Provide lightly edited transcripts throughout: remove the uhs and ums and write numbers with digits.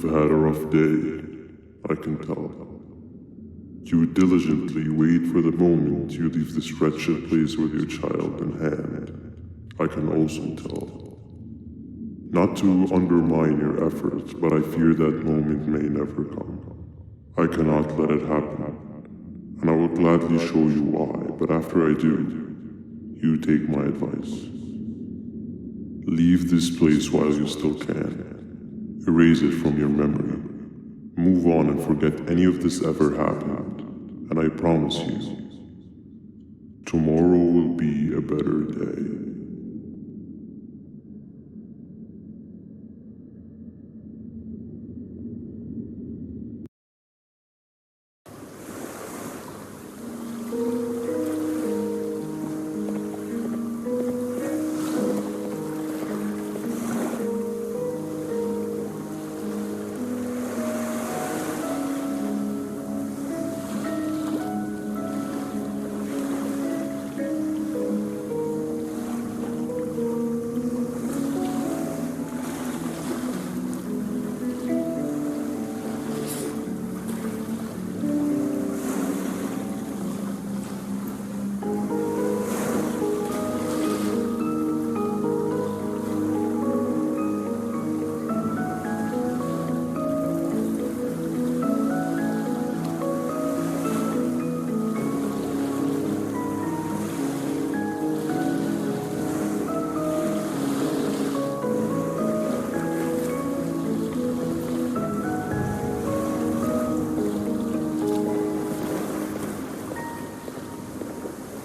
You've had a rough day, I can tell. You diligently wait for the moment you leave this wretched place with your child in hand. I can also tell. Not to undermine your efforts, but I fear that moment may never come. I cannot let it happen, and I will gladly show you why, but after I do, you take my advice. Leave this place while you still can. Erase it from your memory. Move on and forget any of this ever happened, and I promise you, tomorrow will be a better day.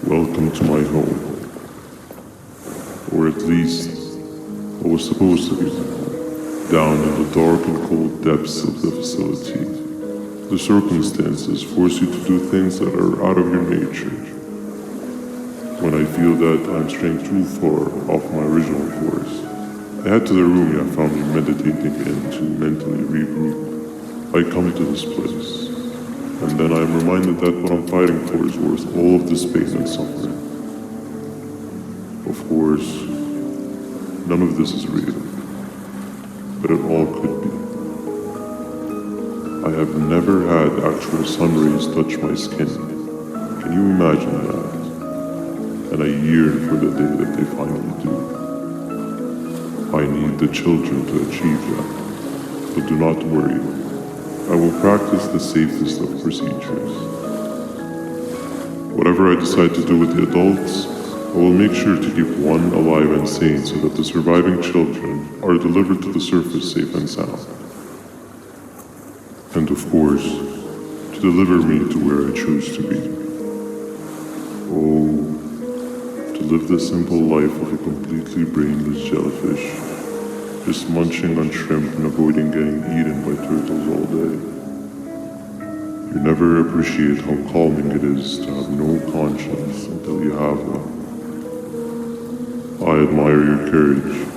Welcome to my home. Or at least, what was supposed to be down in the dark and cold depths of the facility. The circumstances force you to do things that are out of your nature. When I feel that I'm straying too far off my original course, I head to the room you found me meditating in to mentally regroup. I come to this place. And then I am reminded that what I'm fighting for is worth all of this pain and suffering. Of course, none of this is real, but it all could be. I have never had actual sun rays touch my skin. Can you imagine that? And I yearn for the day that they finally do. I need the children to achieve that, but do not worry. I will practice the safest of procedures. Whatever I decide to do with the adults, I will make sure to keep one alive and sane so that the surviving children are delivered to the surface safe and sound. And of course, to deliver me to where I choose to be. Oh, to live the simple life of a completely brainless jellyfish, just munching on shrimp and avoiding getting eaten by turtles all day. You never appreciate how calming it is to have no conscience until you have one. I admire your courage,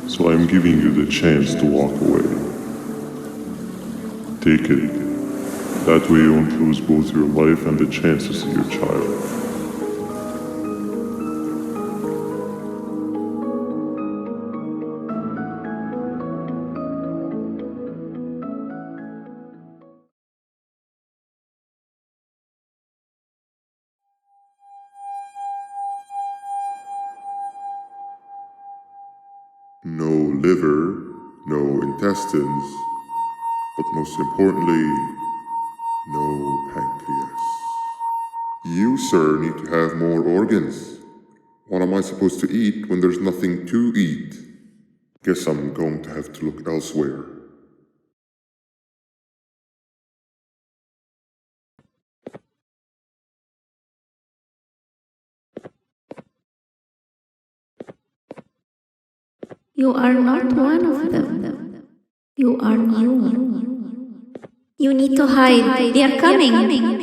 so I am giving you the chance to walk away. Take it. That way you won't lose both your life and the chance to see your child. No liver, no intestines, but most importantly, no pancreas. You, sir, need to have more organs. What am I supposed to eat when there's nothing to eat? Guess I'm going to have to look elsewhere. You are not one of them. You are new. You need to hide. They are coming.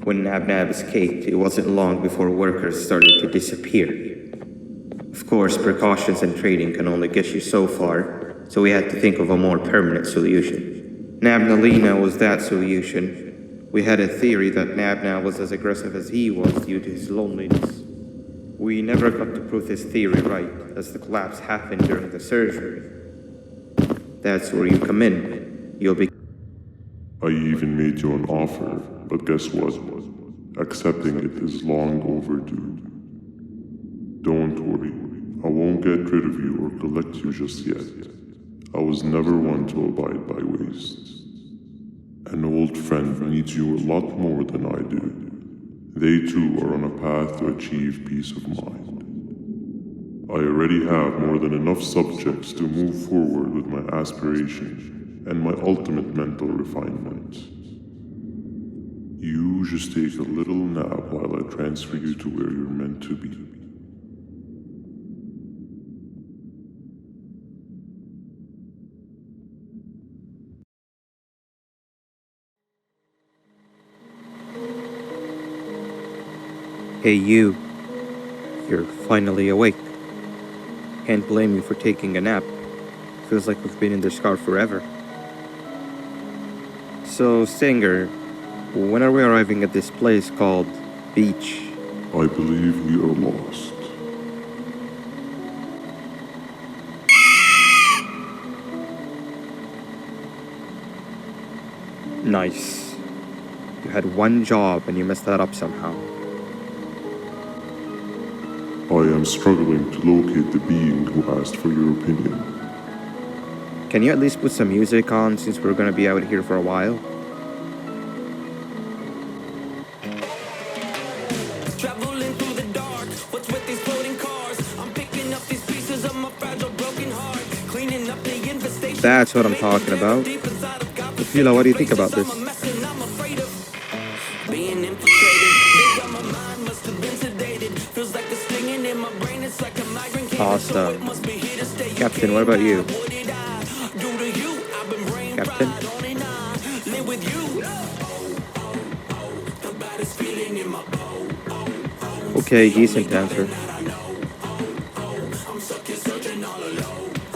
When Nab escaped, it wasn't long before workers started to disappear. Of course, precautions and training can only get you so far, so we had to think of a more permanent solution. Nabnalina was that solution. We had a theory that Nabna was as aggressive as he was due to his loneliness. We never got to prove this theory right, as the collapse happened during the surgery. That's where you come in. You'll be... I even made you an offer, but guess what? Accepting it is long overdue. Don't worry, I won't get rid of you or collect you just yet. I was never one to abide by waste. An old friend needs you a lot more than I do. They too are on a path to achieve peace of mind. I already have more than enough subjects to move forward with my aspiration and my ultimate mental refinement. You just take a little nap while I transfer you to where you're meant to be. Hey you. You're finally awake. Can't blame you for taking a nap. Feels like we've been in this car forever. So, Stinger, when are we arriving at this place called Beach? I believe we are lost. Nice. You had one job and you messed that up somehow. I am struggling to locate the being who asked for your opinion. Can you at least put some music on since we're gonna be out here for a while? Traveling through the dark, what's with these floating cars? I'm picking up these pieces of my fragile broken heart, cleaning up the infestation. That's what I'm talking about. Tequila, what do you think about this? I'm afraid of being infiltrated. They got my mind, must have been sedated. Feels like a stinging in my brain, it's like a migraine. Awesome. Captain, what about you? Captain? Live with you. Okay, decent answer.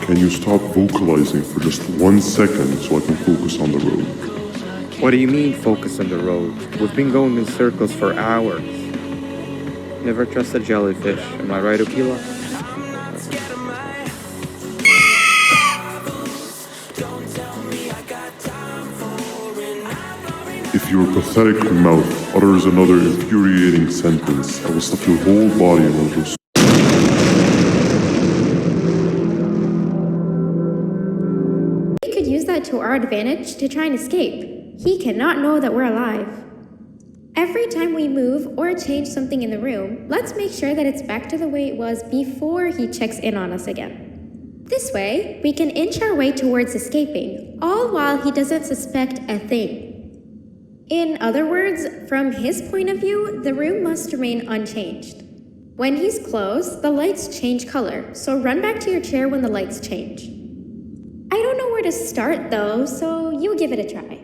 Can you stop vocalizing for just 1 second so I can focus on the road? What do you mean, focus on the road? We've been going in circles for hours. Never trust a jellyfish, am I right, Okila? If your pathetic mouth utters another infuriating sentence, I will stuff your whole body in one of those. We could use that to our advantage to try and escape. He cannot know that we're alive. Every time we move or change something in the room, let's make sure that it's back to the way it was before he checks in on us again. This way, we can inch our way towards escaping, all while he doesn't suspect a thing. In other words, from his point of view, the room must remain unchanged. When he's close, the lights change color, so run back to your chair when the lights change. I don't know where to start though, so you give it a try.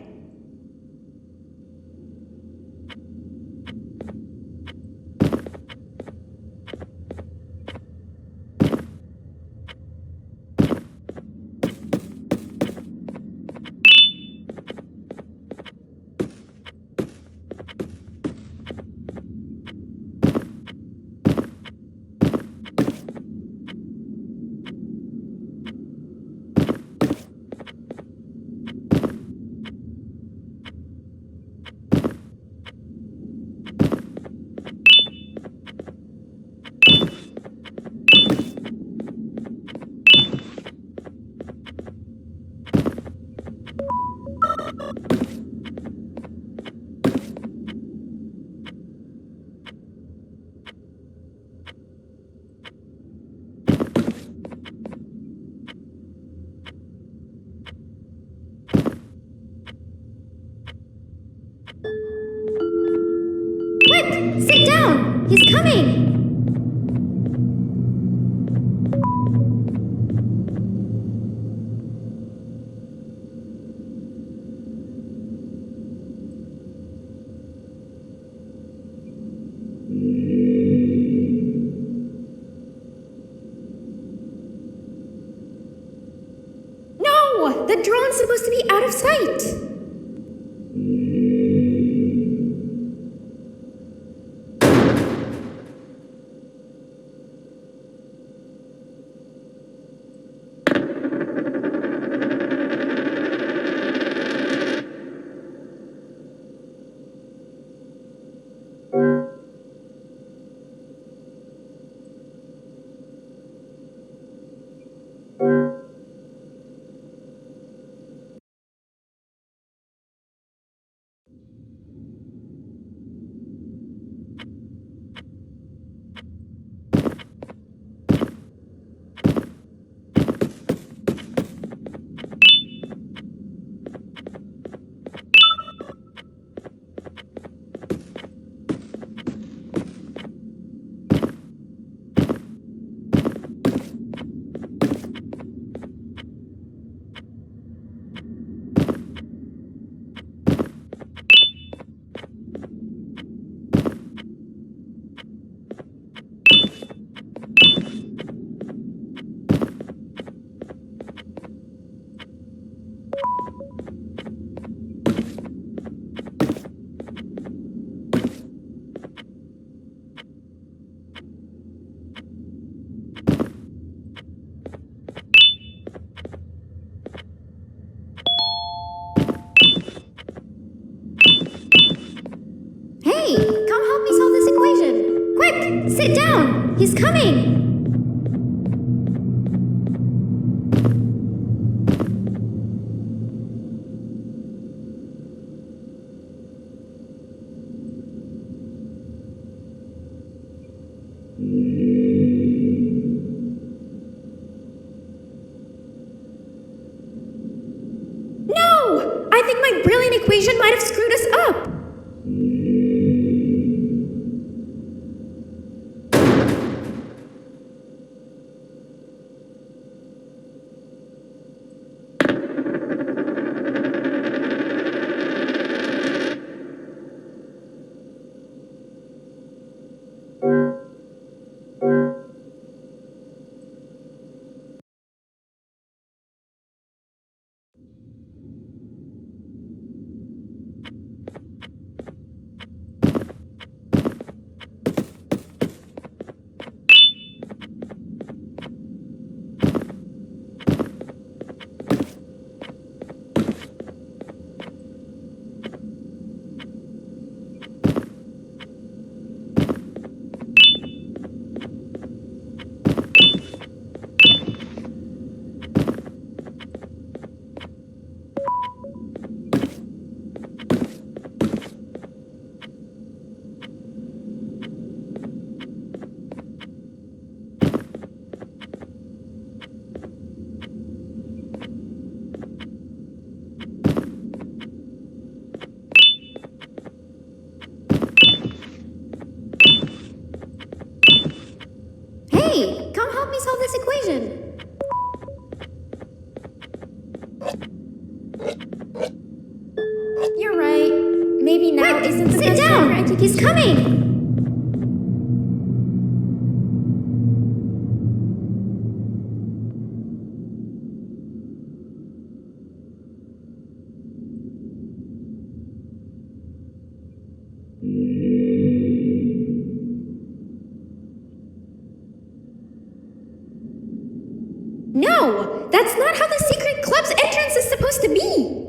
Quick! Sit down! He's coming! sight. Hey, come help me solve this equation. Quick, sit down. He's coming. No! I think my brilliant equation might have screwed us up. Hey, come help me solve this equation. You're right. Maybe now isn't the best time for He's coming! No! That's not how the secret club's entrance is supposed to be!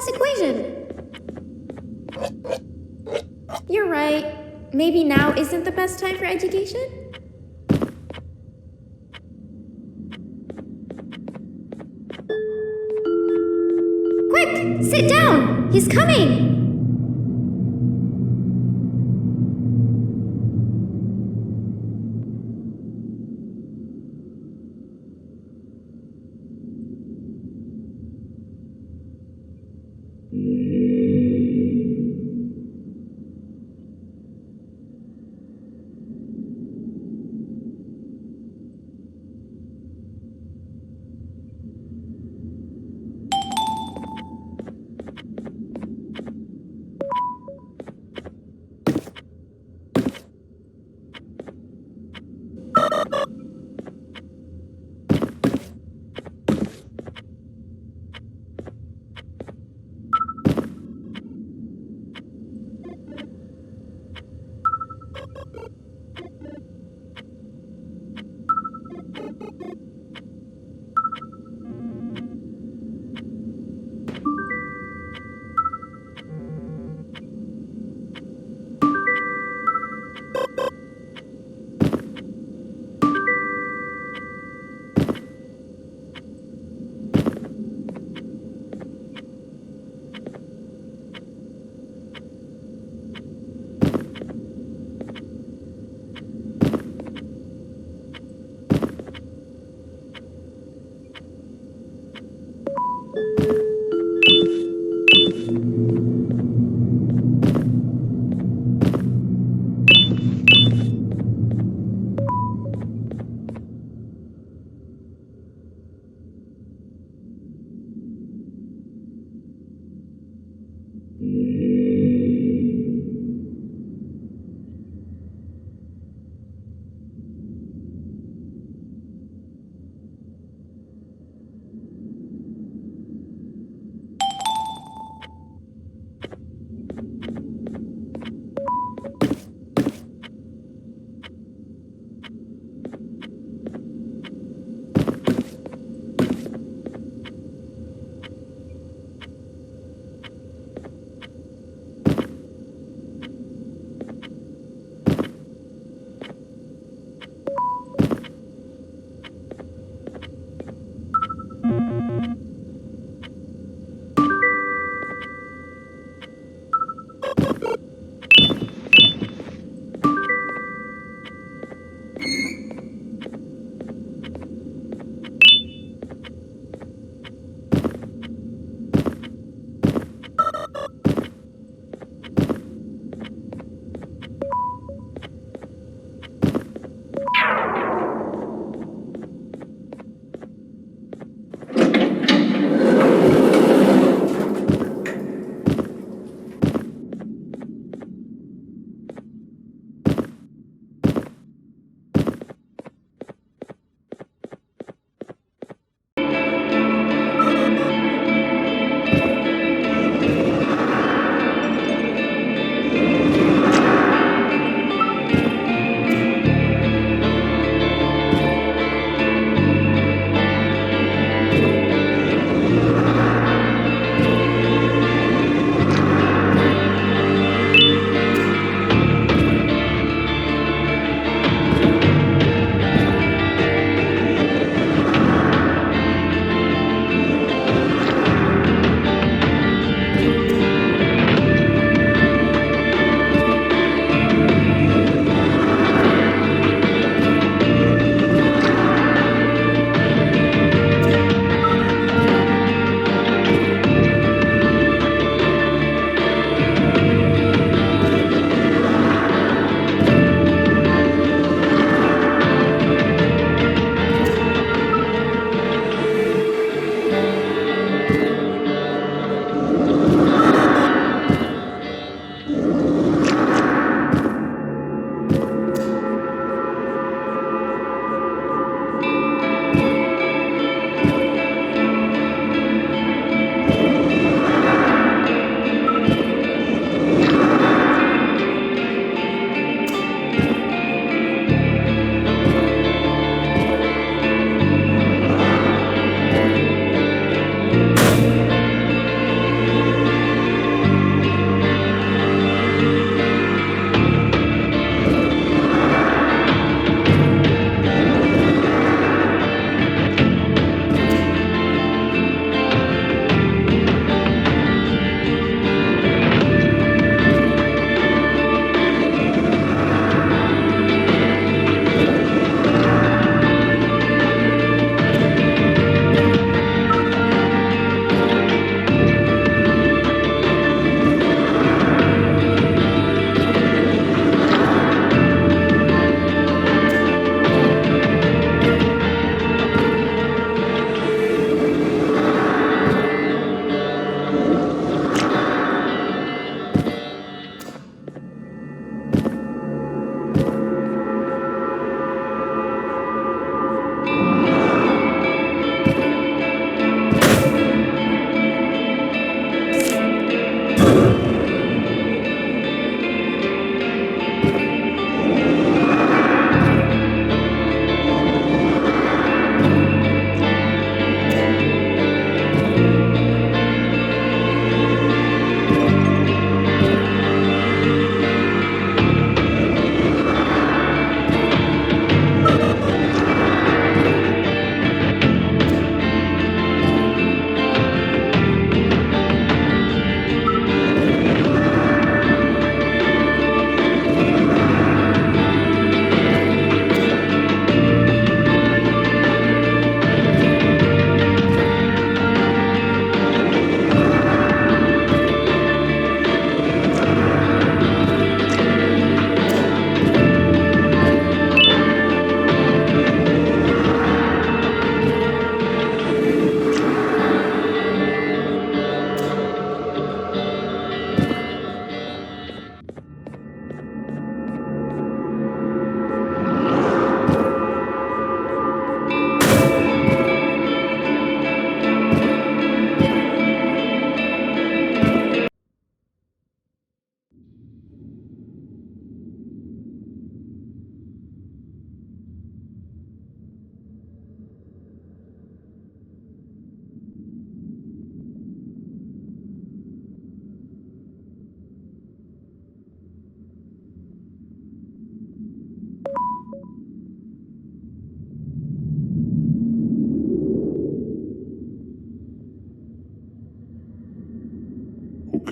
complex equation. You're right. Maybe now isn't the best time for education? Quick! Sit down! He's coming!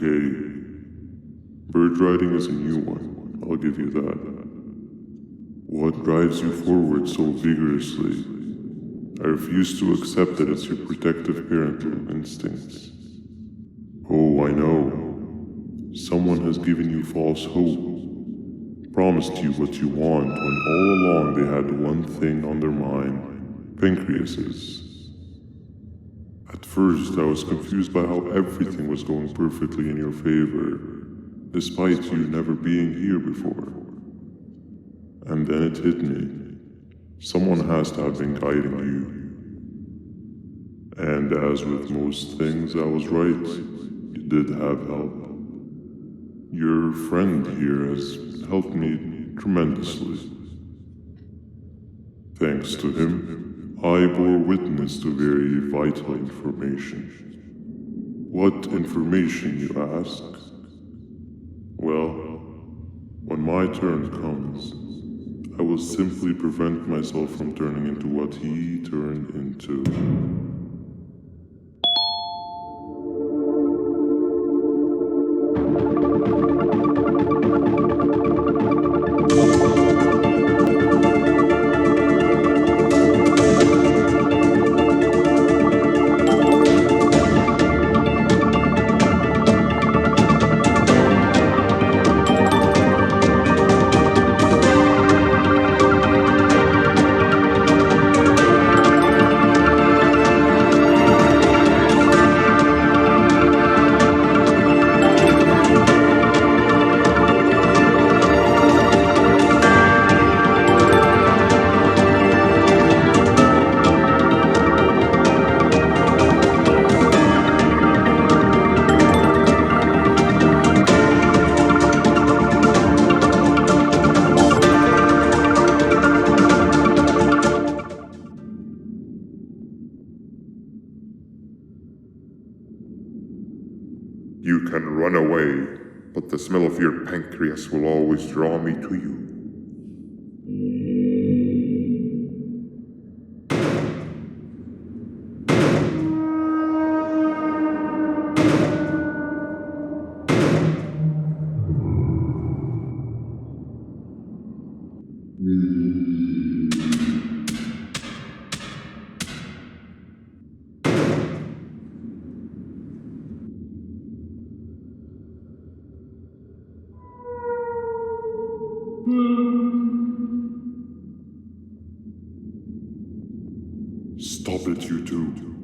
Okay. Bird riding is a new one, I'll give you that. What drives you forward so vigorously? I refuse to accept that it's your protective parental instincts. Oh, I know. Someone has given you false hope. Promised you what you want when all along they had one thing on their mind: pancreases. At first, I was confused by how everything was going perfectly in your favor, despite you never being here before. And then it hit me. Someone has to have been guiding you. And as with most things, I was right. You did have help. Your friend here has helped me tremendously. Thanks to him, I bore witness to very vital information. What information, you ask? Well, when my turn comes, I will simply prevent myself from turning into what he turned into. You can run away, but the smell of your pancreas will always draw me to you. Stop it, you two.